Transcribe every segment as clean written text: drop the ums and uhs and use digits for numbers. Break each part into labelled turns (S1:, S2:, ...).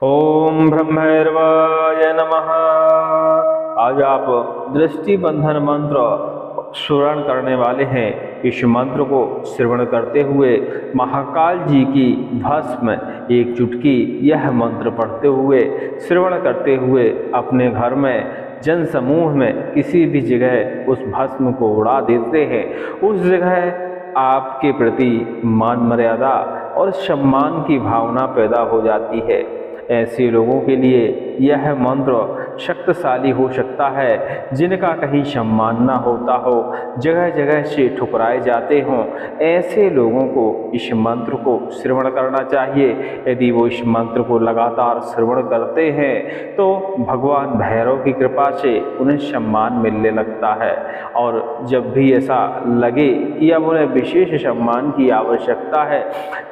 S1: ओम ब्रह्मैर्वाय नमः। आज आप दृष्टि बंधन मंत्र श्रवण करने वाले हैं। इस मंत्र को श्रवण करते हुए महाकाल जी की भस्म एक चुटकी यह मंत्र पढ़ते हुए श्रवण करते हुए अपने घर में जन समूह में किसी भी जगह उस भस्म को उड़ा देते हैं। उस जगह आपके प्रति मान मर्यादा और सम्मान की भावना पैदा हो जाती है। ऐसे लोगों के लिए यह मंत्र शक्तिशाली हो सकता है जिनका कहीं सम्मान न होता हो, जगह जगह से ठुकराए जाते हों। ऐसे लोगों को इस मंत्र को श्रवण करना चाहिए। यदि वो इस मंत्र को लगातार श्रवण करते हैं तो भगवान भैरव की कृपा से उन्हें सम्मान मिलने लगता है। और जब भी ऐसा लगे कि अब उन्हें विशेष सम्मान की आवश्यकता है,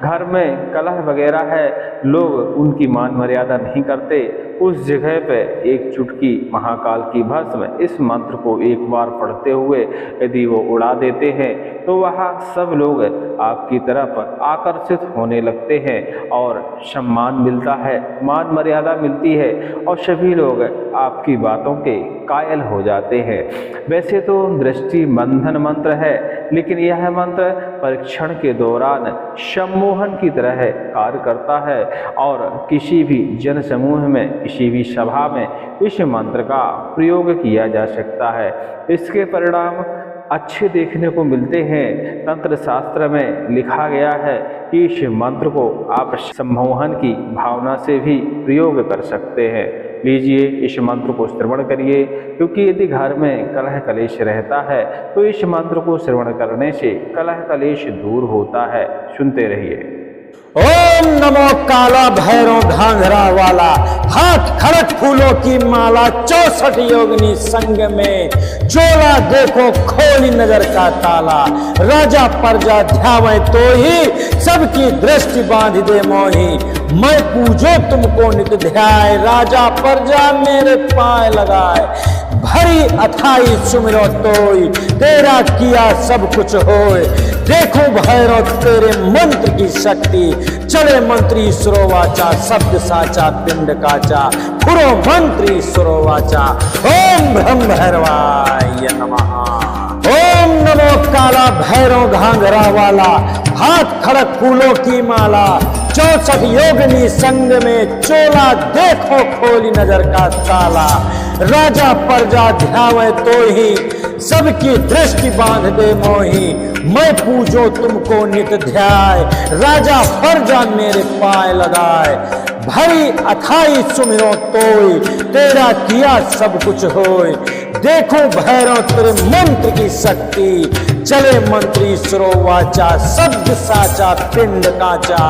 S1: घर में कलह वगैरह है, लोग उनकी मान मर्यादा नहीं करते, उस जगह पे एक चुटकी महाकाल की भस्म इस मंत्र को एक बार पढ़ते हुए यदि वो उड़ा देते हैं तो वहाँ सब लोग आपकी तरफ आकर्षित होने लगते हैं और सम्मान मिलता है, मान मर्यादा मिलती है और सभी लोग आपकी बातों के कायल हो जाते हैं। वैसे तो दृष्टि बंधन मंत्र है, लेकिन यह मंत्र परीक्षण के दौरान सम्मोहन की तरह कार्य करता है और किसी भी जन समूह में, किसी भी सभा में इस मंत्र का प्रयोग किया जा सकता है। इसके परिणाम अच्छे देखने को मिलते हैं। तंत्र शास्त्र में लिखा गया है कि इस मंत्र को आप सम्मोहन की भावना से भी प्रयोग कर सकते हैं। लीजिए इस मंत्र को श्रवण करिए, क्योंकि यदि घर में कलह कलेश रहता है तो इस मंत्र को श्रवण करने से कलह कलेश दूर होता है। सुनते रहिए।
S2: ओम नमो काला भैरव घाघरा वाला, हाथ खड़क फूलों की माला, 64 योगिनी संग में, चोला देखो खोली नजर का ताला, राजा प्रजा ध्यावे तो ही सबकी दृष्टि बांध दे मोही, मैं पूजो तुमको नित ध्याय, राजा प्रजा मेरे पाए लगाए, भरी अथाई सुमिरो तोई, तेरा किया सब कुछ होए, देखो भैरव तेरे मंत्र की शक्ति, चले मंत्री सुरोवाचा, शब्द साचा पिंड काचा, फुरो मंत्री सुरोवाचा। ओम ब्रह्म भैरवाय नमः। ओम नमो काला भैरव घाघरा वाला, हाथ खड़क फूलों की माला, 64 योगिनी संग में, चोला देखो खोली नजर का ताला, राजा प्रजा ध्यावे तो ही सबकी दृष्टि बांध दे मोही, मैं पूजो तुमको नित ध्याय, राजा प्रजा मेरे पाए लगाए, भरी अथाई सुमिरो तोई, तेरा किया सब कुछ होए, देखो भैरव तेरे मंत्र की शक्ति, चले मंत्री सुरोवाचा, शब्द साचा पिंड काचा,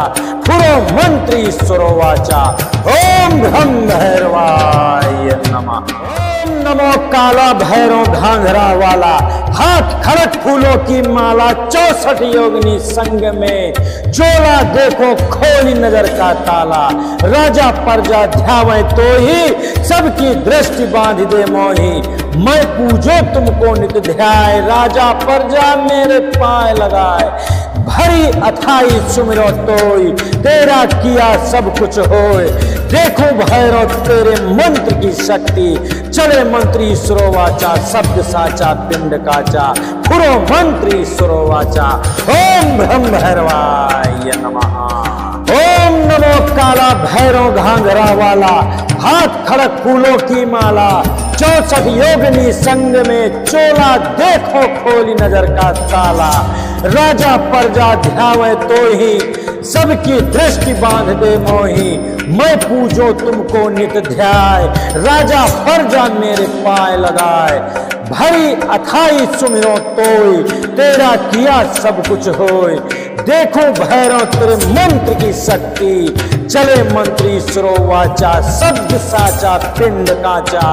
S2: फुरो मंत्री सुरोवाचा। ओम ब्रह्म भैरवाय नमः। ओम नमो काला भैरव घाघरा वाला, हाथ खड़क फूलों की माला, 64 योगिनी संग में, चोला देखो खोली नजर का ताला, राजा प्रजा ध्यावे तो ही सबकी दृष्टि बांध दे मोही, मैं पूजो तुमको नित ध्याय, राजा प्रजा मेरे पाए लगाए, भरी अथाई सुमिरो तोई, तेरा किया सब कुछ होए, देखो भैरव तेरे मंत्र की शक्ति, चले मंत्री सुरोवाचा, शब्द साचा पिंड काचा, फुरो मंत्री सुरोवाचा। ओम ब्रह्म भैरवाय नमः। ओम नमो काला भैरव घाघरा वाला, हाथ खड़क फूलों की माला, 64 योगिनी संग में, चोला देखो खोली नजर का ताला, राजा प्रजा ध्यावे तो ही सबकी दृष्टि बांध दे मोही, मैं पूजो तुमको नित ध्याय, राजा प्रजा मेरे पाए लगाए, भरी अथाई सुमिरो तोई, तेरा किया सब कुछ होए, देखो भैरव तेरे मंत्र की शक्ति, चले मंत्री सुरोवाचा, शब्द साचा पिंड काचा,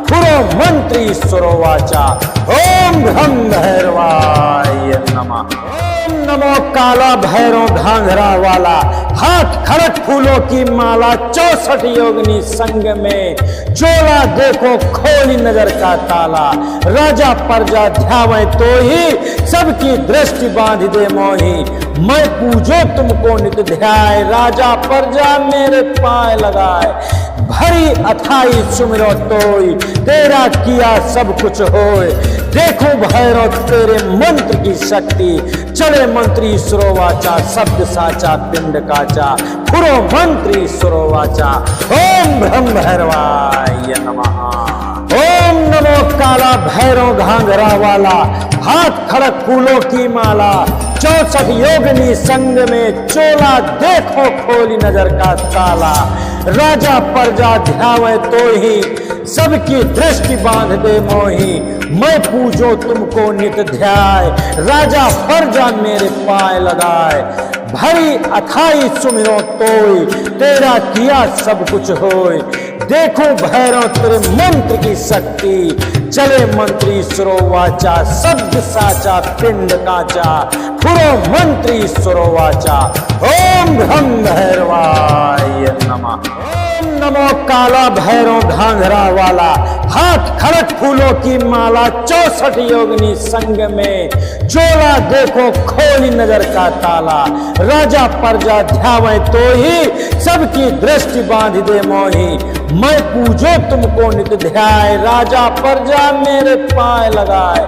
S2: फुरो मंत्री सुरोवाचा। ओम ब्रह्म भैरवाय नमः। ओम नमो काला भैरव घाघरा वाला, हाथ खड़क फूलों की माला, 64 योगिनी संग में, चोला देखो खोली नजर का ताला, राजा प्रजा ध्यावे तो ही, सबकी दृष्टि बांध दे मोही, मैं पूजो तुमको नित ध्याय, राजा प्रजा मेरे पाए लगाए, भरी अथाई सुमिरो तोई, तेरा किया सब कुछ होए, देखो भैरव तेरे मंत्र की शक्ति, चले मंत्री सुरोवाचा, शब्द साचा पिंड काचा, फुरो मंत्री सुरोवाचा, ओम ब्रह्म भैरवाय नमः। ओम नमो काला भैरव घाघरा वाला, हाथ खड़क फूलों की माला, 64 योगिनी संग में, चोला देखो खोली नजर का ताला, राजा प्रजा ध्यावे तो ही, सबकी दृष्टि बांध दे मोही, मैं पूजो तुमको नित ध्याय, राजा प्रजा मेरे पाए लगाए, भरी अथाई सुमिरो तोई, तेरा किया सब कुछ होए, देखो भैरव तेरे मंत्र की शक्ति, चले मंत्री सुरोवाचा, शब्द साचा पिंड काचा, फुरो मंत्री सुरोवाचा, ओम ब्रह्म भैरवाय नमः। ओम नमो काला भैरव घाघरा वाला, हाथ खड़क फूलों की माला, 64 योगिनी संग में, चोला देखो खोली नजर का ताला, राजा प्रजा ध्यावे तो ही, सबकी दृष्टि बांध दे मोही, मैं पूजो तुमको नित ध्याय, राजा प्रजा मेरे पाए लगाए,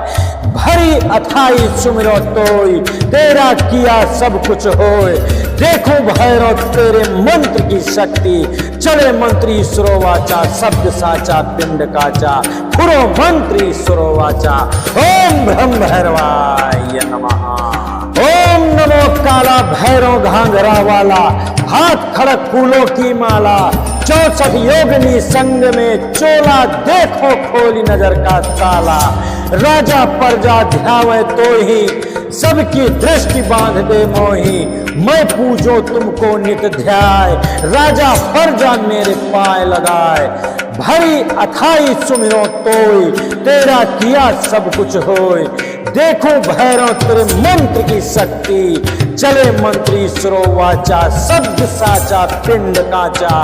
S2: भरी अथाई सुमिरो तोई, तेरा किया सब कुछ होए, देखो भैरव तेरे मंत्र की शक्ति, चले मंत्री सुरोवाचा, शब्द साचा पिंड काचा, फुरो मंत्री सुरोवाचा, ओम ब्रह्म भैरवाय नमः। ओम नमो काला भैरव घाघरा वाला, हाथ खड़क फूलों की माला, 64 योगिनी संग में, चोला देखो खोली नजर का ताला, राजा प्रजा ध्यावे तो ही, सबकी दृष्टि बांध दे मोही, मैं पूजो तुमको नित ध्याय, राजा प्रजा मेरे पाए लगाए, भरी अथाई सुमिरो तोई, तेरा किया सब कुछ होए, देखो भैरव तेरे मंत्र की शक्ति, चले मंत्री सुरोवाचा, शब्द साचा पिंड काचा,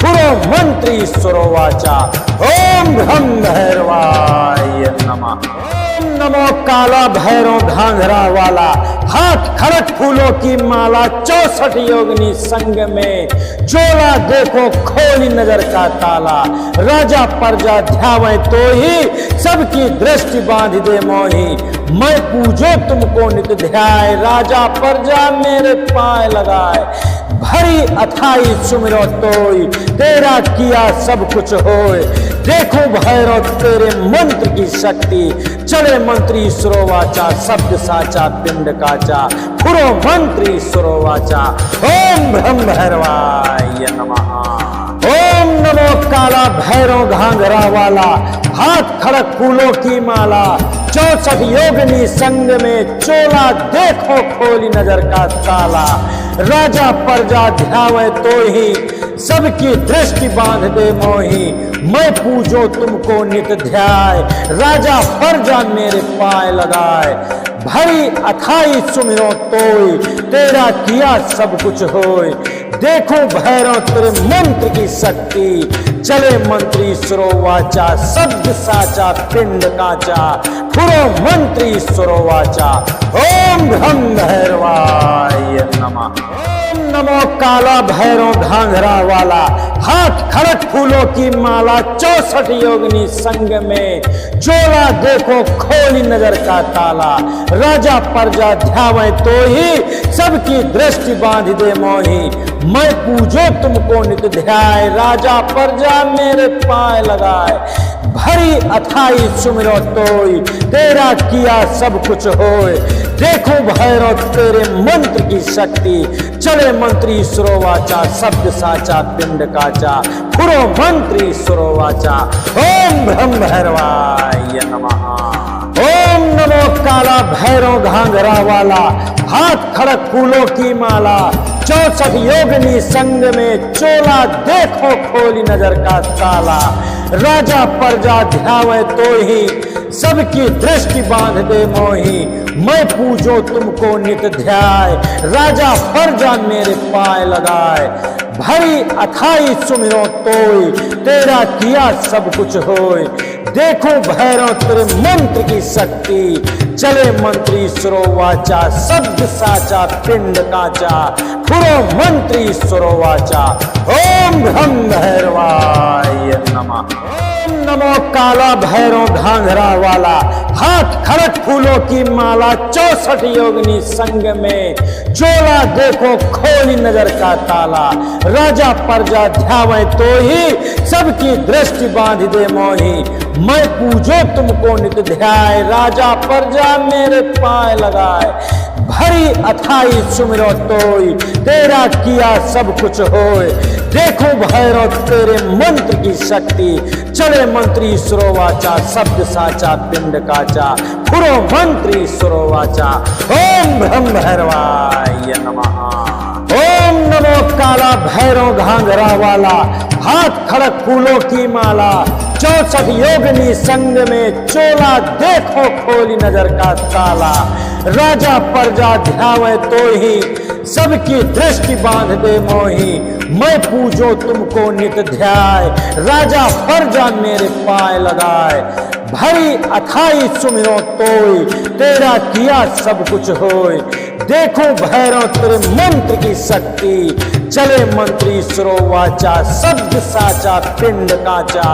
S2: फुरो मंत्री सुरोवाचा, ओम ब्रह्म भैरवाय नमः। ओम नमो काला भैरव घाघरा वाला, हाथ खड़क फूलों की माला, 64 योगिनी संग में, चोला देखो खोली नजर का ताला, राजा प्रजा ध्यावे तो ही, सबकी दृष्टि बांध दे मोही, मैं पूजो तुमको नित ध्याय, राजा प्रजा मेरे पाए लगाए, भरी अथाई सुमिरो तोई, तेरा किया सब कुछ होए, देखो भैरव तेरे मंत्र की शक्ति, चले मंत्री सुरोवाचा, शब्द साचा पिंड काचा, फुरो मंत्री सुरोवाचा, ओम ब्रह्म भैरवाय नमः। ओम नमो काला भैरव घाघरा वाला, हाथ खड़क फूलों की माला, 64 योगिनी संग में, चोला देखो खोली नजर का ताला, राजा प्रजा ध्यावे तो ही, सबकी दृष्टि बांध दे मोही, मैं पूजो तुमको नित ध्याय, राजा प्रजा मेरे पाए लगाए, भरी अथाई सुमिरो तोई, तेरा किया सब कुछ होए, देखो भैरव तेरे मंत्र की शक्ति, चले मंत्री सुरोवाचा, शब्द साचा पिंड काचा, फुरो मंत्री सुरोवाचा, ओम ब्रह्म भैरवाय नमः। ओम नमो काला भैरव घाघरा वाला, हाथ खड़क फूलों की माला, 64 योगिनी संग में, चोला देखो खोली नजर का ताला, राजा प्रजा ध्यावे तो ही, सबकी दृष्टि बांध दे मोही, मैं पूजो तुमको नित ध्याय, राजा प्रजा मेरे पाए लगाए, भरी अथाई सुमिरो तोई, तेरा किया सब कुछ होए, देखो भैरव तेरे मंत्र की शक्ति, चले मंत्री सुरोवाचा, शब्द साचा पिंड काचा, फुरो मंत्री सुरोवाचा, ओम ब्रह्म भैरवाय नमः। ओम नमो काला भैरव घाघरा वाला, हाथ खड़क फूलों की माला, 64 योगिनी संग में, चोला देखो खोली नजर का ताला, राजा प्रजा ध्यावे तो ही सबकी दृष्टि बांध दे मोही। मैं पूजो तुमको नित ध्याय, राजा प्रजा मेरे पाए लगाए। भरी अथाई सुमिरो तोय, तेरा किया सब कुछ होय। देखो भैरव तेरे मंत्र की शक्ति, चले मंत्री सुरो वाचा, शब्द साचा पिंड काचा, फुरो मंत्री सुरो वाचा। ओम भ्रम भैरवाय नमः। ओम नमो काला भैरव घाघरा वाला, हाथ खड़क फूलों की माला, 64 योगिनी संग में, चोला देखो खोली नजर का ताला। राजा प्रजा ध्यावे तो ही सबकी दृष्टि बांध दे मोही। मैं पूजो तुमको नित ध्याय, राजा प्रजा मेरे पाए लगाए। भरी अथाई सुमिरो तोय, तेरा किया सब कुछ होय। देखो भैरव तेरे मंत्र की शक्ति, चले मंत्री सुरोवाचा, शब्द साचा पिंड काचा, फुरो मंत्री सुरोवाचा। ओम ब्रह्म भैरवाय नमः। ओम नमो काला भैरव घाघरा वाला, हाथ खड़क फूलों की माला, 64 योगिनी संग में, चोला देखो खोली नजर का ताला। राजा प्रजा ध्यावे तो ही सबकी दृष्टि बांध दे मोही। मैं पूजो तुमको नित ध्याय, राजा प्रजा मेरे पाए लगाए। भरी अथाई सुमिरो तोय, तेरा किया सब कुछ होय। देखो भैरव तेरे मंत्र की शक्ति, चले मंत्री सुरो वाचा, शब्द साचा पिंड काचा,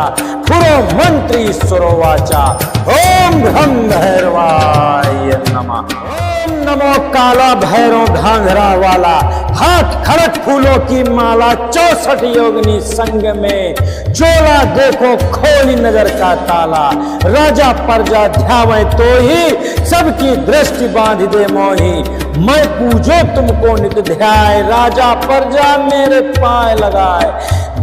S2: फुरो मंत्री सुरो वाचा। ओम भ्रम भैरवाय नमः। ओम नमो काला भैरव घाघरा वाला, हाथ खड़क फूलों की माला, 64 योगिनी संग में, चोला देखो खोली नजर का ताला। राजा प्रजा ध्यावे तो ही सबकी दृष्टि बांध दे मोही। मैं पूजो तुमको नित ध्याय, राजा प्रजा मेरे पाए लगाए।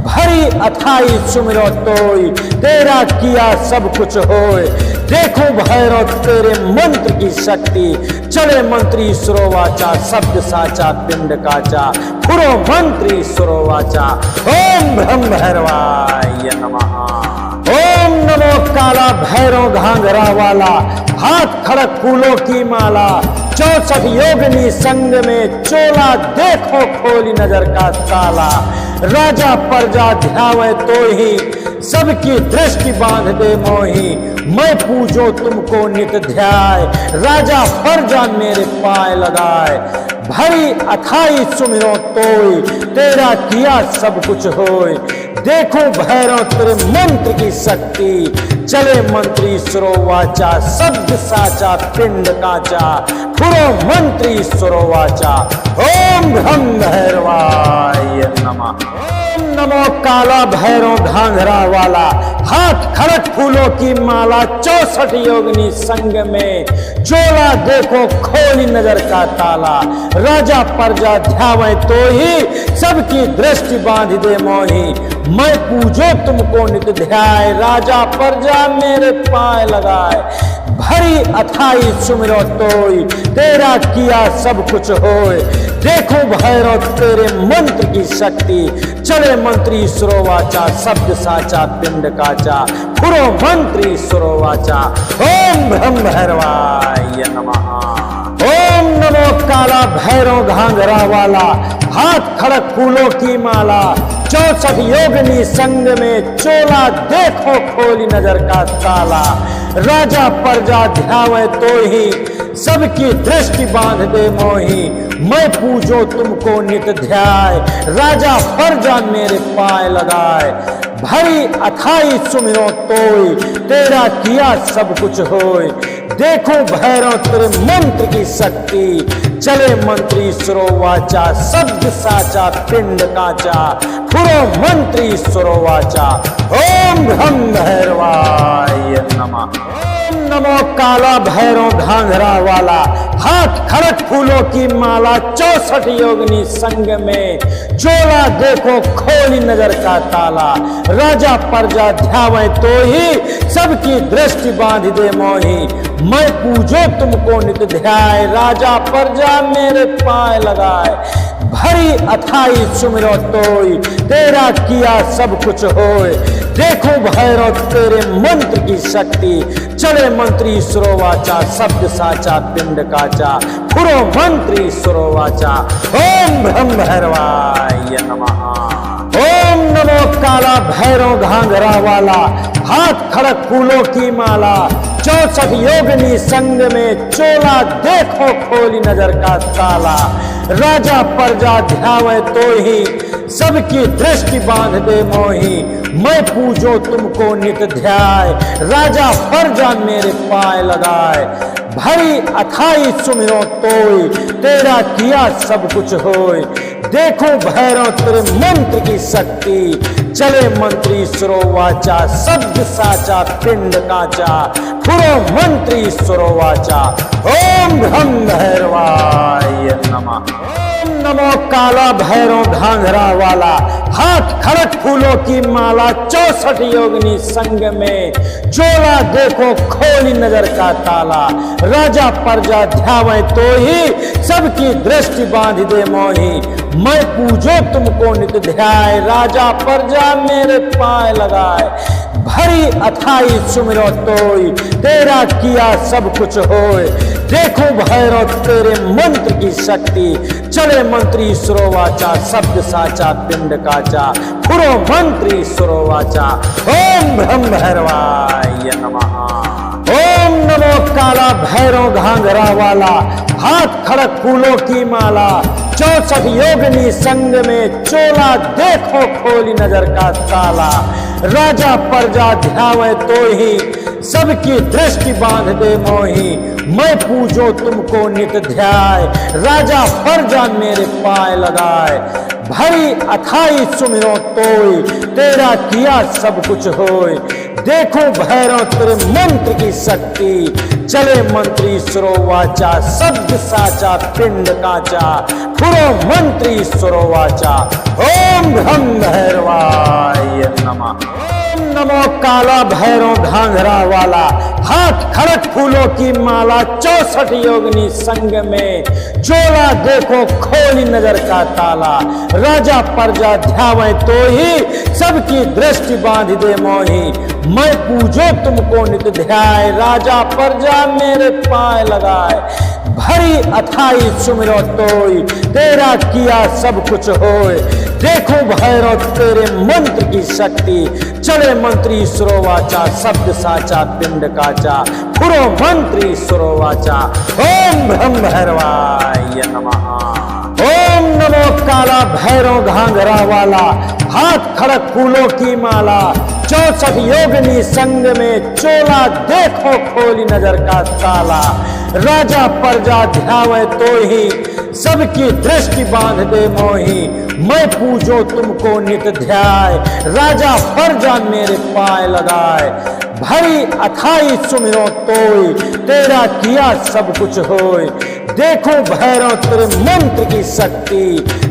S2: भरी अथाई सुमिरो तोय, तेरा किया सब कुछ होय। देखो भैरव तेरे मंत्र की शक्ति, चले मंत्री सुरोवाचा, शब्द साचा पिंड काचा, फुरो मंत्री सुरोवाचा। ओम ब्रह्म भैरवाय नमः। ओम नमो काला भैरव घाघरा वाला, हाथ खड़क फूलों की माला, 64 योगिनी संग में, चोला देखो खोली नजर का ताला। राजा प्रजा ध्यावे तो ही सबकी दृष्टि बांध दे मोही। मैं पूजो तुमको नित ध्याय, राजा प्रजा मेरे पाए लगाए। भरी अथाई सुमिरो तोय, तेरा किया सब कुछ होय। देखो भैरव तेरे मंत्र की शक्ति, चले मंत्री सुरो वाचा, शब्द साचा पिंड काचा, फुरो मंत्री सुरो वाचा। ओम ब्रह्म भैरवाय नमः। ओम नमो काला भैरव घाघरा वाला, हाथ खड़क फूलों की माला, 64 योगिनी संग में, चोला देखो खोली नजर का ताला। राजा प्रजा ध्यावे तो ही सबकी दृष्टि बांध दे मोही। मैं पूजो तुमको नित ध्याय, राजा प्रजा मेरे पाए लगाए। भरी अथाई सुमिरो तोय, तेरा किया सब कुछ होय। देखो भैरव तेरे मंत्र की शक्ति, चले मंत्री सुरोवाचा, शब्द साचा पिंड काचा, फुरो मंत्री सुरोवाचा। ओम ब्रह्म भैरवाय नमः। ओम नमो काला भैरव घाघरा वाला, हाथ खड़क फूलों की माला, 64 योगिनी संग में, चोला देखो खोली नजर का ताला। राजा प्रजा ध्यावे तो ही सबकी दृष्टि बांध दे मोही। मैं पूजो तुमको नित ध्याय, राजा प्रजा मेरे पाए लगाए। भरी अथाई सुमिरो तोय, तेरा किया सब कुछ होय। देखो भैरव तेरे मंत्र की शक्ति, चले मंत्री सुरो वाचा, शब्द साचा पिंड काचा, फुरो मंत्री सुरो वाचा। ओम ब्रह्म भैरवाय नमः। ओम नमो काला भैरव घाघरा वाला, हाथ खड़क फूलों की माला, 64 योगिनी संग में, चोला देखो खोली नजर का ताला। राजा प्रजा ध्यावे तो ही सबकी दृष्टि बांध दे मोही। मैं पूजो तुमको नित ध्याय, राजा प्रजा मेरे पाए लगाए। भरी अथाई सुमिरो तोय, तेरा किया सब कुछ होय। देखो भैरव तेरे मंत्र की शक्ति, चले मंत्री सुरोवाचा शब्द साचा पिंड काचा, फुरो मंत्री सुरोवाचा। ओम ब्रह्म भैरवाय नमः। ओम नमो काला भैरव घाघरा वाला, हाथ खड़क फूलों की माला, 64 योगिनी संग में चोला, देखो खोली नजर का ताला। राजा प्रजा ध्यावे तो ही, सबकी दृष्टि बांध दे मोही, मैं पूजो तुमको नित ध्याय, राजा प्रजा मेरे पाए लगाए। भरी अथाई सुमिरो तोय, तेरा किया सब कुछ होय। देखो भैरव तेरे मंत्र की शक्ति, चले मंत्री सुरोवाचा शब्द साचा पिंड काचा, फुरो मंत्री सुरोवाचा। ओम ब्रह्म भैरवाय नमः। ओम नमो काला भैरव घाघरा वाला, हाथ खड़क फूलों की माला, 64 योगिनी संग में चोला, देखो खोली नजर का ताला। राजा प्रजा ध्यावे तो ही, सबकी दृष्टि बांध दे मोही, मैं पूजो तुमको नित ध्याय, राजा प्रजा मेरे पाए लगाए। भरी अथाई सुमिरो तोय, तेरा किया सब कुछ होय। देखो भैरव तेरे मंत्र की शक्ति, चले मंत्री सुरोवाचा शब्द साचा पिंड काचा, फुरो मंत्री सुरोवाचा। ओम ब्रह्म भैरवाय नमः। ओम नमो काला भैरव घाघरा वाला, हाथ खड़क फूलों की माला, 64 योगिनी संग में चोला, देखो खोली नजर का ताला। राजा प्रजा ध्यावे तो ही, सबकी दृष्टि बांध दे मोही, मैं पूजो तुमको नित ध्याय, राजा प्रजा मेरे पाए लगाए। भरी अथाई सुमिरो तोय, तेरा किया सब कुछ होय। देखो भैरव तेरे मंत्र की शक्ति, चले मंत्री सुरोवाचा शब्द साचा पिंड काचा, फुरो मंत्री सुरोवाचा। ओम ब्रह्म भैरवाय नमः। ओम नमो काला भैरव घाघरा वाला, हाथ खड़क फूलों की माला, 64 योगिनी संग में चोला, देखो खोली नजर का ताला। राजा प्रजा ध्यावे तो ही, सबकी दृष्टि बांध दे मोही, मैं पूजो तुमको नित ध्याय, राजा प्रजा मेरे पाए लगाए। भरी अथाई सुमिरो तोय, तेरा किया सब कुछ होय। देखो भैरव तेरे मंत्र की शक्ति, चले मंत्री सुरोवाचा शब्द साचा पिंड काचा, फुरो मंत्री सुरोवाचा। ओम ब्रह्म भैरवाय नमः। ओम नमो काला भैरव घाघरा वाला, हाथ खड़क फूलों की माला, 64 योगिनी संग में चोला, देखो खोली नजर का ताला। राजा प्रजा ध्यावे तो ही, सबकी दृष्टि बांध दे मोही, मैं पूजो तुमको नित ध्याय, राजा प्रजा मेरे पाए लगाए। भरी अथाई सुमिरो तोय, तेरा किया सब कुछ होय। देखो भैरव तेरे मंत्र की शक्ति,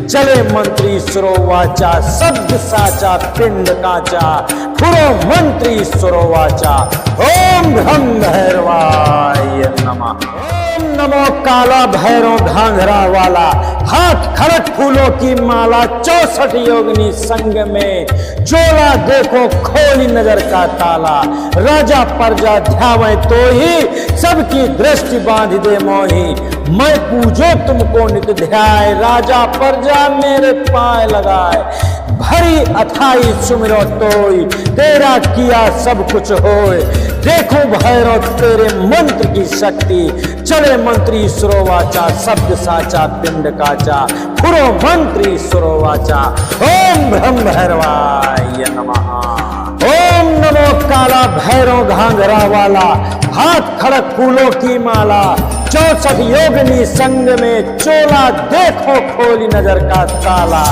S2: चले मंत्री सुरोवाचा शब्द साचा पिंड काचा, फुरो मंत्री सुरोवाचा। ओम ब्रह्म भैरवाय नमः। ओम नमो काला भैरव घाघरा वाला, हाथ खड़क फूलों की माला, 64 योगिनी संग में चोला, देखो खोली नजर का ताला। राजा प्रजा ध्यावे तो ही, सबकी दृष्टि बांध दे मोही, मैं पूजो तुमको नित ध्याय, राजा प्रजा मेरे पाए लगाए। भरी अथाई सुमिरो तोय, तेरा किया सब कुछ होय। देखो भैरव तेरे मंत्र की शक्ति, चले मंत्री सुरोवाचा शब्द साचा पिंड काचा, फुरो मंत्री सुरोवाचा। ओम ब्रह्म भैरवाय नमः। ओम नमो काला भैरव घाघरा वाला, हाथ खड़क फूलों की माला, 64 योगिनी संग में चोला, देखो खोली नजर का ताला।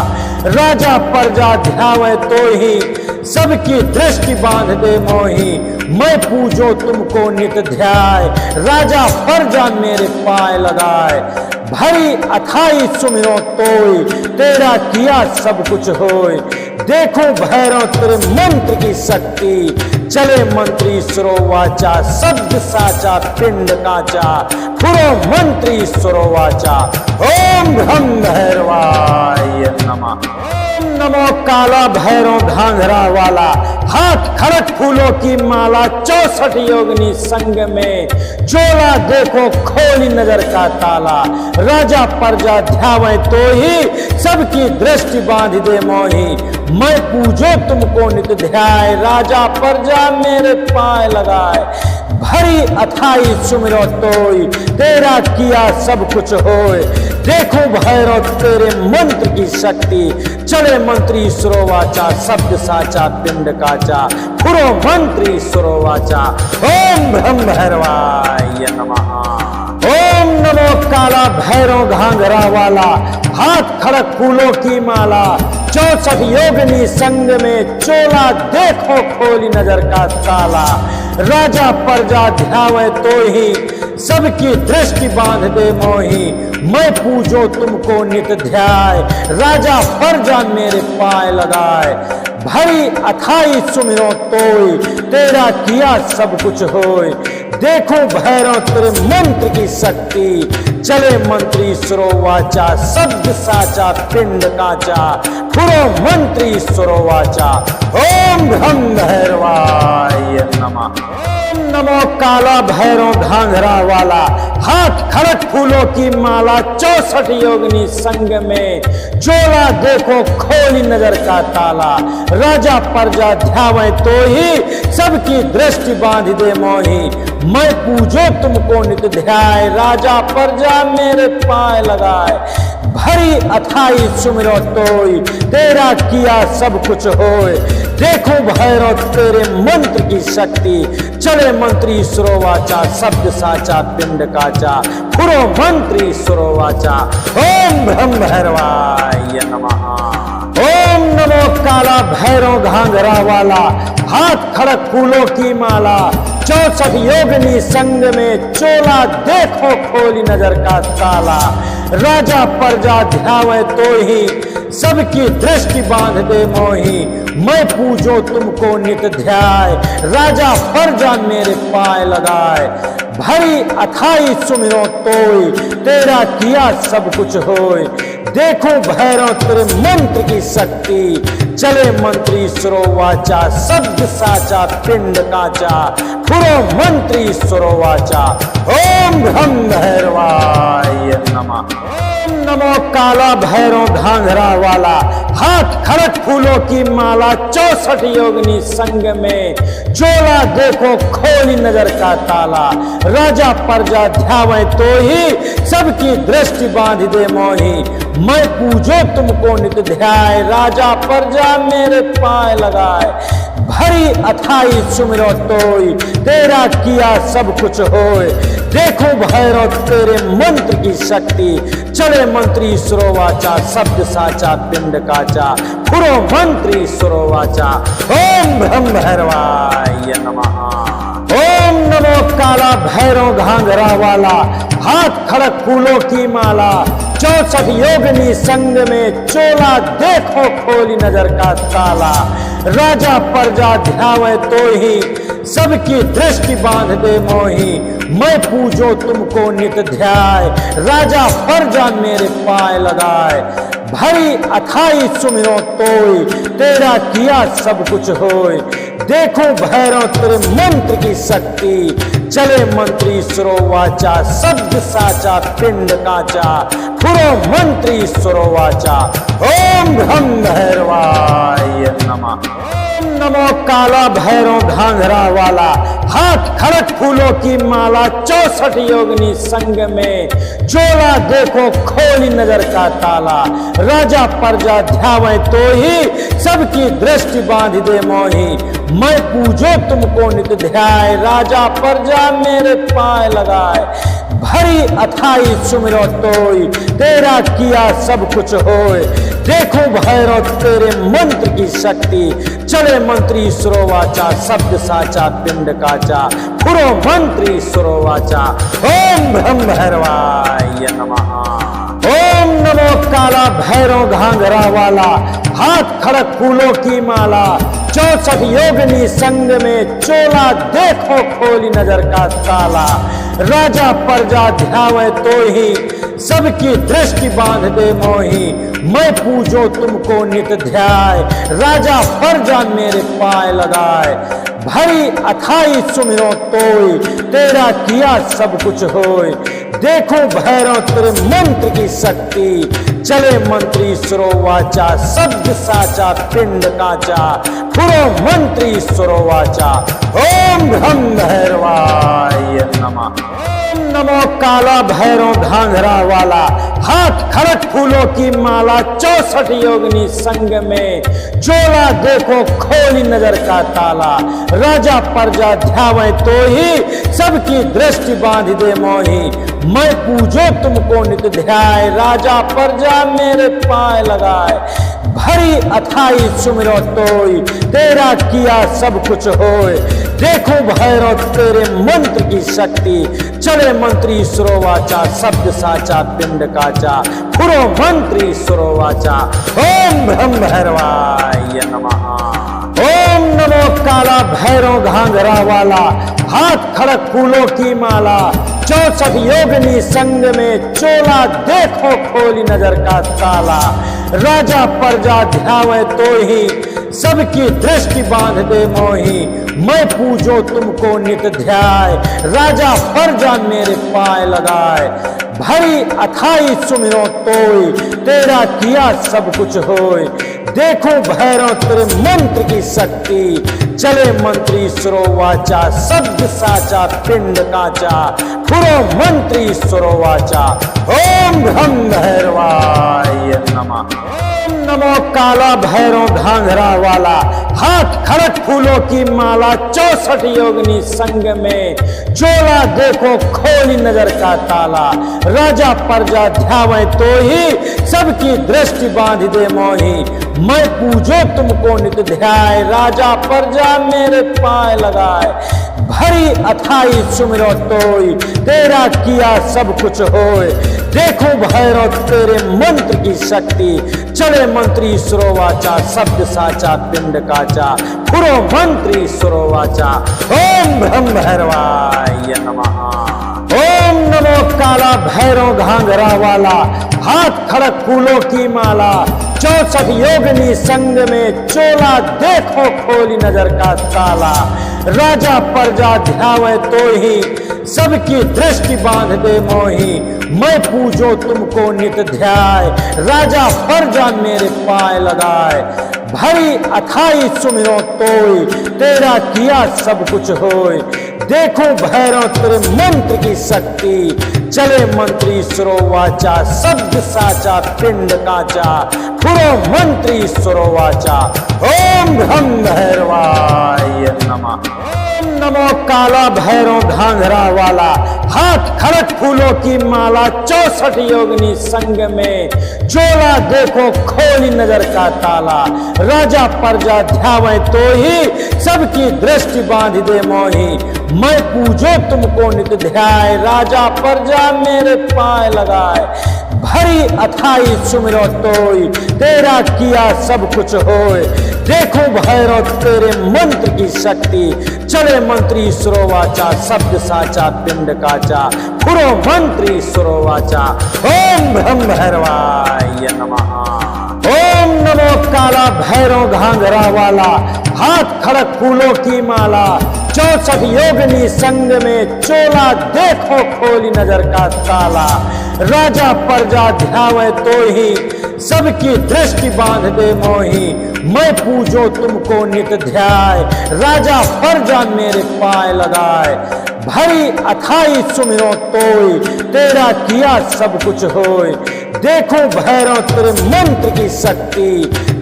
S2: राजा प्रजा ध्यावे तो ही, सबकी दृष्टि बांध दे मोही, मैं पूजो तुमको नित ध्याय, राजा प्रजा मेरे पाए लगाए। भरी अथाई सुमिरो तोय, तेरा किया सब कुछ होय। देखो भैरव तेरे मंत्र की शक्ति, चले मंत्री सुरोवाचा शब्द साचा पिंड काचा, फुरो मंत्री सुरोवाचा। ओम ब्रह्म भैरवाय नमः। ओम नमो काला भैरव घाघरा वाला, हाथ खड़क फूलों की माला, 64 योगिनी संग में, चोला देखो खोली नजर का ताला, राजा प्रजा ध्यावे तो ही, सबकी दृष्टि बांध दे मोही, मैं पूजो तुमको नित ध्याय, राजा प्रजा मेरे पाए लगाए, भरी अथाई सुमिरो तोई, तेरा किया सब कुछ होए, देखो भैरव तेरे मंत्र की शक्ति, चले मंत्री सुरोवाचा, शब्द साचा पिंड काचा, फुरो मंत्री सुरोवाचा, ओम ब्रह्म भैरवाय नमः। ओम नमो काला भैरव घाघरा वाला, हाथ खड़क फूलों की माला, 64 योगिनी संग में, चोला देखो खोली नजर का ताला, राजा प्रजा ध्यावे तो ही, सबकी दृष्टि बांध दे मोही, मैं पूजो तुमको नित ध्याय, राजा प्रजा मेरे पाए लगाए, भरी अथाई सुमिरो तोई, तेरा किया सब कुछ होए, देखो भैरव तेरे मंत्र की शक्ति, चले मंत्री सुरोवाचा, शब्द साचा पिंड काचा, फुरो मंत्री सुरोवाचा, ओम ब्रह्म भैरवाय नमः। ओम नमो काला भैरव घाघरा वाला, हाथ खड़क फूलों की माला, 64 योगिनी संग में, चोला देखो खोली नजर का ताला, राजा प्रजा ध्यावे तो ही, सबकी दृष्टि बांध दे मोही, मैं पूजो तुमको नित ध्याय, राजा प्रजा मेरे पाए लगाए, भरी अथाई सुमिरो तोई, तेरा किया सब कुछ होए, देखो भैरव तेरे मंत्र की शक्ति, चले मंत्री सुरोवाचा, शब्द साचा पिंड काचा, फुरो मंत्री सुरोवाचा, ओम ब्रह्म भैरवाय नमः। ओम नमो काला भैरव घाघरा वाला, हाथ खड़क फूलों की माला, 64 योगिनी संग में, चोला देखो खोली नजर का ताला, राजा प्रजा ध्यावे तो ही, सबकी दृष्टि बांध दे मोही, मैं पूजो तुमको नित ध्याय, राजा प्रजा मेरे पाए लगाए, भरी अथाई सुमिरो तोई, तेरा किया सब कुछ होए, देखो भैरव तेरे मंत्र की शक्ति, चले मंत्री सुरोवाचा, शब्द साचा पिंड काचा, फुरो मंत्री सुरोवाचा, ओम ब्रह्म भैरवाय नमः। ओम नमो काला भैरव घाघरा वाला, हाथ खड़क फूलों की माला, 64 योगिनी संग में, चोला देखो खोली नजर का ताला, राजा प्रजा ध्यावे तो ही, सबकी दृष्टि बांध दे मोही, मैं पूजो तुमको नित ध्याय, राजा प्रजा मेरे पाए लगाए, भरी अथाई सुमिरो तोई, तेरा किया सब कुछ होए, देखो भैरव तेरे मंत्र की शक्ति, चले मंत्री सुरोवाचा, शब्द साचा पिंड काचा, फुरो मंत्री सुरोवाचा, ओम ब्रह्म भैरवाय नमः। ओम नमो काला भैरव घाघरा वाला, हाथ खड़क फूलों की माला, 64 योगिनी संग में, चोला देखो खोली नजर का ताला, राजा प्रजा ध्यावे तो ही, सबकी दृष्टि बांध दे मोही, मैं पूजो तुमको नित ध्याय, राजा प्रजा मेरे पाए लगाए, भरी अथाई सुमिरो तोई, तेरा किया सब कुछ होए, देखो भैरव तेरे मंत्र की शक्ति, चले मंत्री सुरोवाचा, शब्द साचा पिंड काचा, फुरो मंत्री सुरोवाचा, ओम ब्रह्म भैरवाय नमः। ओम नमो काला भैरव घाघरा वाला, हाथ खड़क फूलों की माला, 64 योगिनी संग में, चोला देखो खोली नजर का ताला, राजा प्रजा ध्यावे तो ही, सबकी दृष्टि बांध दे मोही, मैं पूजो तुमको नित ध्याय, राजा प्रजा मेरे पाए लगाए, भरी अथाई सुमिरो तोई, तेरा किया सब कुछ होए, देखो भैरव तेरे मंत्र की शक्ति, चले मंत्री सुरोवाचा, शब्द साचा पिंड काचा, फुरो मंत्री सुरोवाचा, ओम ब्रह्म भैरवाय नमः। ओम नमो काला भैरव घाघरा वाला, हाथ खड़क फूलों की माला, 64 योगिनी संग में, चोला देखो खोली नजर का ताला, राजा प्रजा ध्यावे तो ही, सबकी दृष्टि बांध दे मोही, मैं पूजो तुमको नित ध्याय, राजा प्रजा मेरे पाए लगाए। भरी अथाई सुमिरो तोय, तेरा किया सब कुछ होय। देखो भैरव तेरे मंत्र की शक्ति, चले मंत्री सुरो वाचा, शब्द साचा पिंड काचा, फुरो मंत्री सुरो वाचा। ओम ब्रह्म भैरवाय नमः। ओम नमो काला भैरव घाघरा वाला, हाथ खड़क फूलों की माला, 64 योगिनी संग में, जोला देखो खोली नजर का ताला, राजा प्रजा ध्यावे तो ही, सबकी दृष्टि बांध दे मोही, मैं पूजो तुमको नित ध्याय, राजा प्रजा मेरे पाए लगाए। भरी अथाई सुमिरो तोय, तेरा किया सब कुछ होय। देखो भैरव तेरे मंत्र की शक्ति, चले मंत्री सुरोवाचा, शब्द साचा पिंड काचा, फुरो मंत्री सुरोवाचा। ओम ब्रह्म भैरवाय नमः। ओम नमो काला भैरव घाघरा वाला, हाथ खड़क फूलों की माला, 64 योगिनी संग में, चोला देखो खोली नजर का ताला, राजा प्रजा ध्यावे तो ही, सबकी दृष्टि बांध दे मोही, मैं पूजो तुमको नित ध्याय, राजा प्रजा मेरे पाए लगाए। भरी अथाई सुमिरो तोय, तेरा किया सब कुछ होय। देखो भैरव तेरे मंत्र की शक्ति, चले मंत्री सुरोवाचा, शब्द साचा पिंड काचा, फुरो मंत्री सुरोवाचा। ओम ब्रह्म भैरवाय नमः। ओम नमो काला भैरव घाघरा वाला, हाथ खड़क फूलों की माला, 64 योगिनी संग में, जोला देखो खोली नजर का ताला, राजा प्रजा ध्यावे तो ही, सबकी दृष्टि बांध दे मोही, मैं पूजो तुमको नित ध्याय, राजा प्रजा मेरे पाए लगाए। भरी अथाई सुमिरो तोय, तेरा किया सब कुछ होय। देखो भैरव तेरे मंत्र की शक्ति, चले मंत्री सुरोवाचा, शब्द साचा पिंड काचा, फुरो मंत्री सुरोवाचा। ओम ब्रह्म भैरवाय नमः। ओम नमो काला भैरव घाघरा वाला, हाथ खड़क फूलों की माला, 64 योगिनी संग में, चोला देखो खोली नजर का ताला, राजा प्रजा ध्यावे तो ही, सबकी दृष्टि बांध दे मोही, मैं पूजो तुमको नित ध्याय, राजा प्रजा मेरे पाए लगाए। भरी अथाई सुमिरो तोय, तेरा किया सब कुछ होय। देखो भैरव तेरे मंत्र की शक्ति, चले मंत्री सुरोवाचा, शब्द साचा पिंड काचा, फुरो मंत्री सुरोवाचा। ओम ब्रह्म भैरवाय नमः। ओम नमो काला भैरव घाघरा वाला, हाथ खड़क फूलों की माला, 64 योगिनी संग में, जोला देखो खोली नजर का ताला, राजा प्रजा ध्यावे तो ही, सबकी दृष्टि बांध दे मोही, मैं पूजो तुमको नित ध्याय, राजा प्रजा मेरे पाए लगाए। भरी अथाई सुमिरो तोय, तेरा किया सब कुछ होय। देखो भैरव तेरे मंत्र की शक्ति, चले मंत्री सुरोवाचा, शब्द साचा पिंड काचा, फुरो मंत्री सुरोवाचा। ओम ब्रह्म भैरवाय नमः। ओम नमो काला भैरव घाघरा वाला, हाथ खड़क फूलों की माला, 64 योगिनी संग में, चोला देखो खोली नजर का ताला, राजा प्रजा ध्यावे तो ही, सबकी दृष्टि बांध दे मोही, मैं पूजो तुमको नित ध्याय, राजा प्रजा मेरे पाए लगाए। भरी अथाई सुमिरो तोय, तेरा किया सब कुछ होय। देखो भैरव तेरे मंत्र की शक्ति,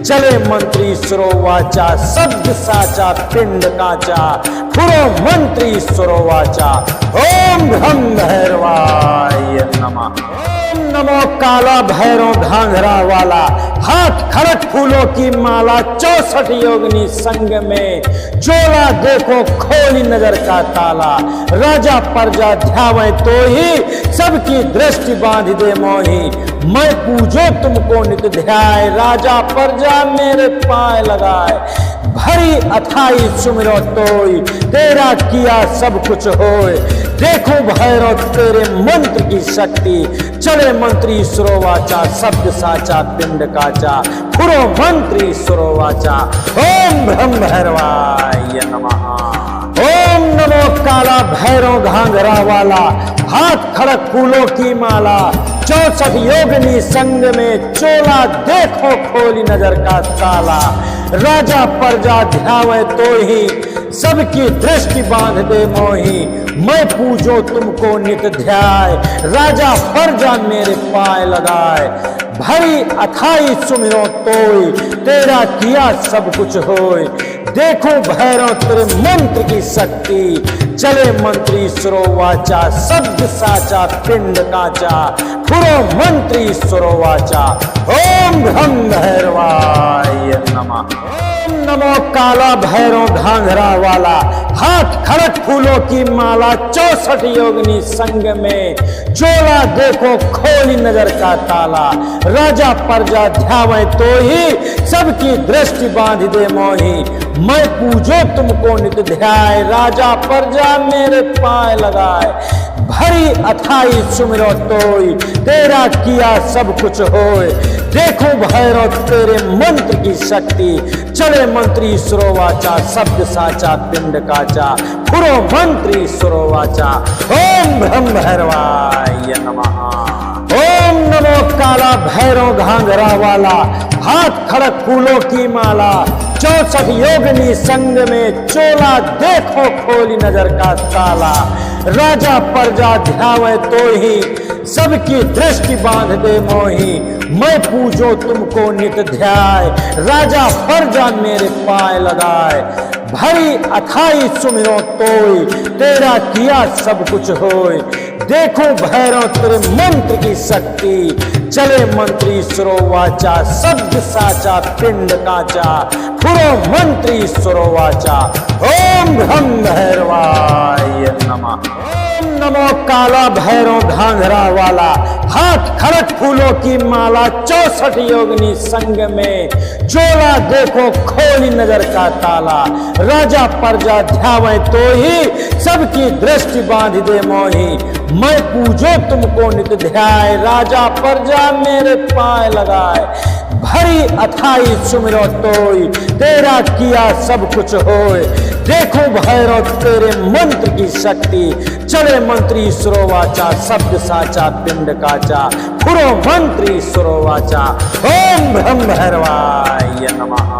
S2: चले मंत्री सुरोवाचा, शब्द साचा पिंड काचा, फुरो मंत्री सुरोवाचा। ओम ब्रह्म भैरवाय नमः। ओम नमो काला भैरव घाघरा वाला, हाथ खड़क फूलों की माला, 64 योगिनी संग में, जोला देखो खोली नजर का ताला, राजा प्रजा ध्यावे तो ही, सबकी दृष्टि बांध दे मोही, मैं पूजो तुमको नित ध्याय, राजा प्रजा मेरे पाए लगाए। भरी अथाई सुमिरो तोय, तेरा किया सब कुछ होय। देखो भैरव तेरे मंत्र की शक्ति, चले मंत्री सुरोवाचा शब्द साचा पिंड काचा, फुरो मंत्री सुरोवाचा। ओम ब्रह्म भैरवाय नमः। ओम नमो काला भैरव घाघरा वाला, हाथ खड़क फूलों की माला, 64 योगिनी संग में चोला देखो खोली नजर का ताला। राजा प्रजा ध्यावे तो ही, सबकी दृष्टि बांध दे मोही, मैं पूजो तुमको नित ध्याय, राजा प्रजा मेरे पाए लगाए। भरी अथाई सुमिरो तोय, तेरा किया सब कुछ होय। देखो भैरव तेरे मंत्र की शक्ति, चले मंत्री सुरोवाचा शब्द साचा पिंड काचा, फुरो मंत्री सुरोवाचा। ओम ब्रह्म भैरवाय नमः। ओम नमो काला भैरव घाघरा वाला, हाथ खड़क फूलों की माला, 64 योगिनी संग में चोला देखो खोली नजर का ताला। राजा प्रजा ध्यावे तो ही, सबकी दृष्टि बांध दे मोही, मैं पूजो तुमको नित ध्याय, राजा प्रजा मेरे पाए लगाए। भरी अथाई सुमिरो तोय, तेरा किया सब कुछ होय। देखो भैरव तेरे मंत्र की शक्ति, चले मंत्री सुरोवाचा शब्द साचा पिंड काचा, फुरो मंत्री सुरोवाचा। ओम ब्रह्म भैरवाय नमः। ओम नमो काला भैरव घाघरा वाला, हाथ खड़क फूलों की माला, 64 योगिनी संग में चोला देखो खोली नजर का ताला। राजा प्रजा ध्यावे तो ही, सबकी दृष्टि बांध दे मोही, मैं पूजो तुमको नित ध्याय, राजा प्रजा मेरे पाए लगाए। भरी अथाई सुमिरो तोय, तेरा किया सब कुछ होय। देखो भैरव तेरे मंत्र की शक्ति, चले मंत्री सुरोवाचा शब्द साचा पिंड काचा, फुरो मंत्री सुरोवाचा। ओम ब्रह्म भैरवाय नमः। ओम नमो काला भैरव घाघरा वाला, हाथ खड़क फूलों की माला, 64 योगिनी संग में चोला देखो खोली नजर का ताला। राजा प्रजा ध्यावे तो ही, सबकी दृष्टि बांध दे मोही, मैं पूजो तुमको नित ध्याय, राजा प्रजा मेरे पाए लगाए। भरी अथाई सुमिरो तोय, तेरा किया सब कुछ होय। देखो भैरव तेरे मंत्र की शक्ति, चले मंत्री सुरोवाचा शब्द साचा पिंड काचा, फुरो मंत्री सुरोवाचा। ओम ब्रह्म भैरवाय नमः।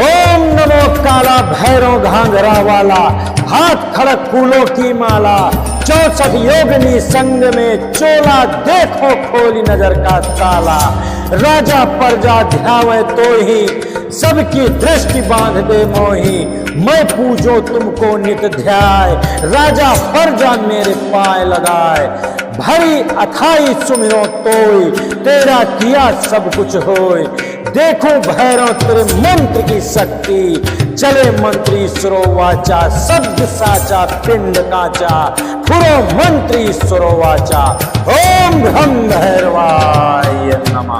S2: ओम नमो काला भैरव घाघरा वाला, हाथ खड़क फूलों की माला, 64 योगिनी संग में चोला देखो खोली नजर का ताला। राजा प्रजा ध्यावे तो ही, सबकी दृष्टि बांध दे मोही, मैं पूजो तुमको नित ध्याय, राजा प्रजा मेरे पाए लगाए। भरी अथाई सुमिरो तोय, तेरा किया सब कुछ होय। देखो भैरव तेरे मंत्र की शक्ति, चले मंत्री सुरोवाचा शब्द साचा पिंड काचा, फुरो मंत्री सुरोवाचा। ओम ब्रह्म भैरवाय नमः।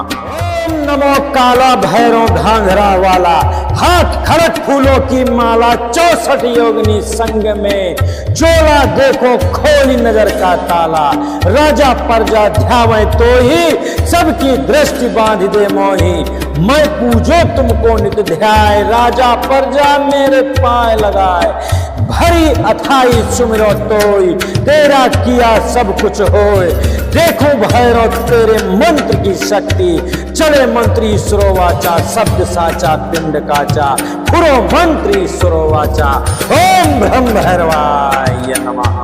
S2: ओम नमो काला भैरव घाघरा वाला, हाथ खड़क फूलों की माला, 64 योगिनी संग में चोला देखो खोली नजर का ताला। राजा प्रजा ध्यावे तो ही, सबकी दृष्टि बांध दे मोही, मैं पूजो तुमको नित ध्याय, राजा प्रजा मेरे पाए लगाए। भरी अथाई सुमिरो तोय, तेरा किया सब कुछ होय। देखो भैरव तेरे मंत्र की शक्ति, चले मंत्री सुरोवाचा शब्द साचा पिंड काचा, फुरो मंत्री सुरोवाचा। ओम ब्रह्म भैरवाय नमः।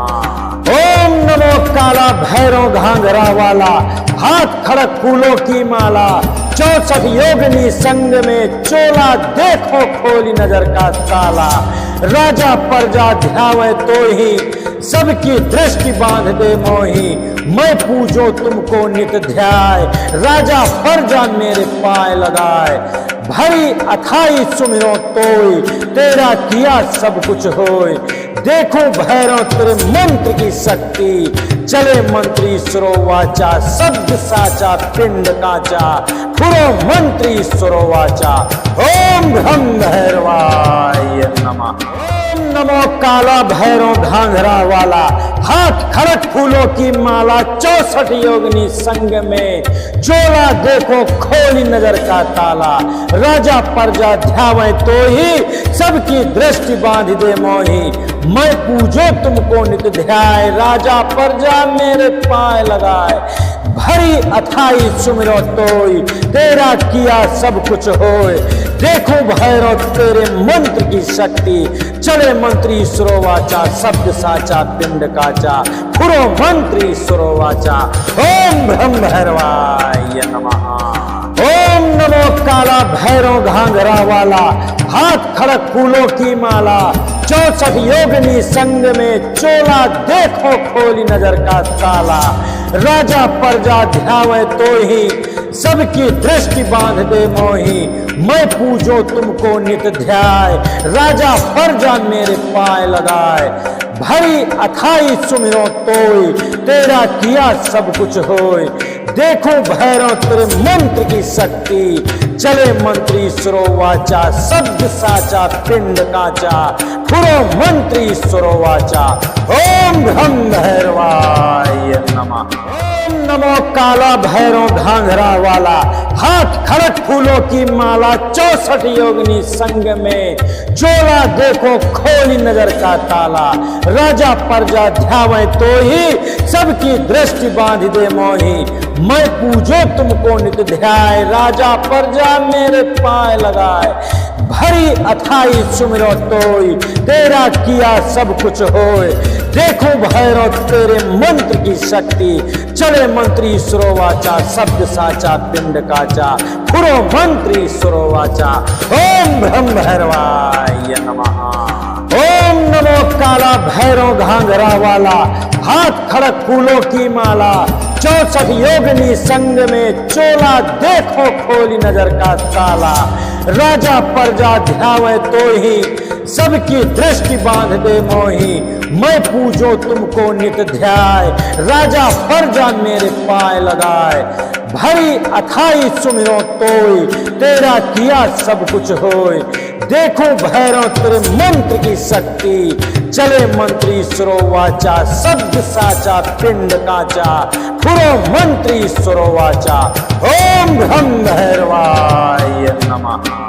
S2: ओम नमो काला भैरव घाघरा वाला, हाथ खड़क फूलों की माला, 64 योगिनी संग में चोला देखो खोली नजर का ताला। राजा प्रजा ध्यावे तो ही, सबकी दृष्टि बांध दे मोही, मैं पूजो तुमको नित ध्याय, राजा प्रजा मेरे पाए लगाए। भरी अथाई सुमिरो तोय, तेरा किया सब कुछ होय। देखो भैरव तेरे मंत्र की शक्ति, चले मंत्री सुरोवाचा शब्द साचा पिंड काचा, फुरो मंत्री सुरोवाचा। ओम ब्रह्म भैरवाय नमः। नमो काला भैरव घाघरा वाला, हाथ खड़क फूलों की माला, 64 योगिनी संग में, जोला देखो खोली नजर का ताला, राजा प्रजा ध्यावे तो ही सबकी दृष्टि बांध दे मोही, मैं पूजो तुमको नित ध्याय, राजा प्रजा मेरे पाए लगाए, भरी अथाई सुमिरो तोई, तेरा किया सब कुछ होए, देखो भैरव तेरे मंत्र की शक्ति, चले मंत्री सुरोवाचा, शब्द साचा पिंड काचा, फुरो मंत्री सुरोवाचा, ओम ब्रह्म भैरवाय नमः। ओम नमो काला भैरव घाघरा वाला, हाथ खड़क फूलों की माला, 64 योगिनी संग में, चोला देखो खोली नजर का ताला, राजा प्रजा ध्यावे तो ही सबकी दृष्टि बांध दे मोही, मैं पूजो तुमको नित ध्याय, राजा प्रजा मेरे पाए लगाए, भरी अथाई सुमिरो तोय, तेरा किया सब कुछ होय, देखो भैरव तेरे मंत्र की शक्ति, चले मंत्री सुरोवाचा, शब्द साचा पिंड काचा, फुरो मंत्री सुरोवाचा, ओम ब्रह्म भैरवाय नमः। ओम नमो काला भैरव घाघरा वाला, हाथ खड़क फूलों की माला, 64 योगिनी संग में, जोला देखो खोली नजर का ताला, राजा प्रजा ध्यावे तो ही सबकी दृष्टि बांध दे मोही, मैं पूजो तुमको नित ध्याय, राजा प्रजा मेरे पाए लगाए, भरी अथाई सुमिरो तोय, तेरा किया सब कुछ होए, देखो भैरव तेरे मंत्र की शक्ति, चले मंत्री सुरोवाचा, शब्द साचा पिंड काचा, फुरो मंत्री सुरोवाचा, ओम ब्रह्म भैरवाय नमः। ओम नमो काला भैरव घाघरा वाला, हाथ खड़क फूलों की माला, 64 योगिनी संग में, चोला देखो खोली नजर का ताला, राजा प्रजा ध्यावे तो ही सबकी दृष्टि बांध दे मोही, मैं पूजो तुमको नित ध्याय, राजा प्रजा मेरे पाए लगाए, भरी अथाई सुमिरो तोय, तेरा किया सब कुछ होय, देखो भैरव तेरे मंत्र की शक्ति, चले मंत्री सुरोवाचा, शब्द साचा पिंड काचा, फुरो मंत्री सुरोवाचा, ओम ब्रह्म भैरवाय नमः।